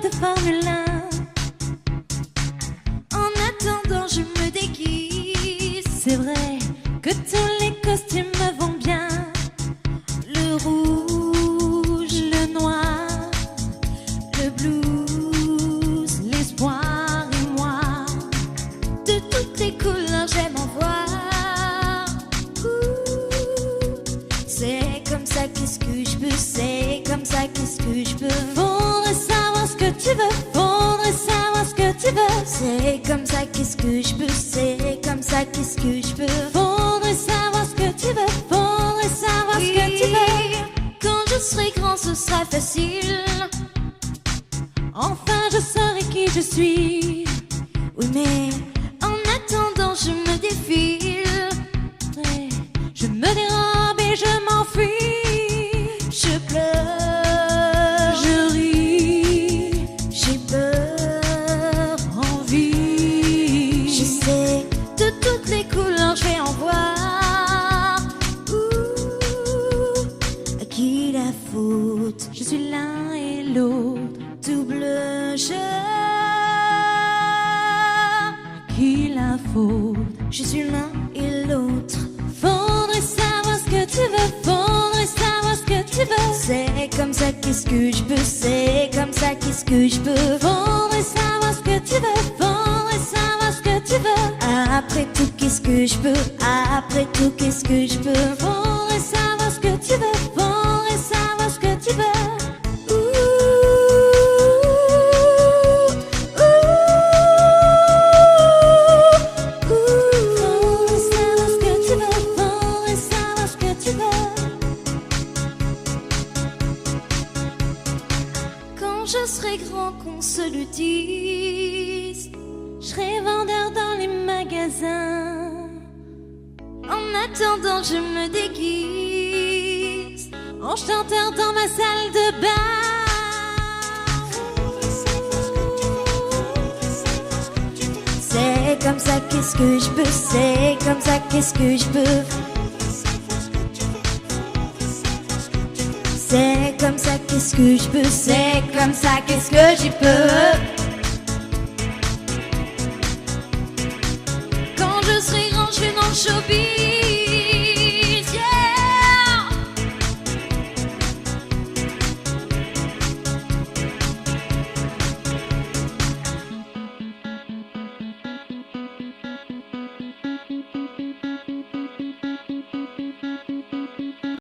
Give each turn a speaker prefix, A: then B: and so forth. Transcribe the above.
A: de Formule 1. En attendant, je me déguise. C'est vrai que tous les costumes me vont bien. Le rouge, le noir, le blues, l'espoir et moi. De toutes les couleurs, j'aime en voir. C'est comme ça, qu'est-ce que je peux? C'est comme ça, qu'est-ce que je peux? Faudrait savoir ce que tu veux. Faudrait savoir ce que tu veux. C'est comme ça, qu'est-ce que je peux? C'est comme ça, qu'est-ce que je peux? Faudrait savoir ce que tu veux. Faudrait savoir ce que tu veux. Quand je serai grand, ce sera facile. Enfin, je saurai qui je suis. Oui, mais en attendant, je me défile. Ouais, je me dérobe et je m'enfuis. Je pleure, je ris, j'ai peur, envie. Je sais, de toutes les couleurs, je vais en voir. À qui la faute? Je suis l'un et l'autre, double jeu. Qui la faute? Je suis l'un et l'autre. Faudrait savoir ce que tu veux. Faudrait savoir ce que tu veux. C'est comme ça, qu'est-ce que je peux? C'est comme ça, qu'est-ce que je peux? Faudrait savoir ce que tu veux. Faudrait savoir ce que tu veux. Après tout, qu'est-ce que je peux? Après tout, qu'est-ce que je peux? Faudrait savoir ce que tu veux. Faudrait savoir ce que tu veux. Je serai grand, qu'on se le dise. Je serai vendeur dans les magasins. En attendant, je me déguise en chanteur dans ma salle de bain. C'est comme ça, qu'est-ce que je peux? C'est comme ça, qu'est-ce que je peux? C'est comme ça, qu'est-ce que je peux? C'est comme ça, qu'est-ce que j'y peux? Quand je serai grand, je suis dans le showbiz.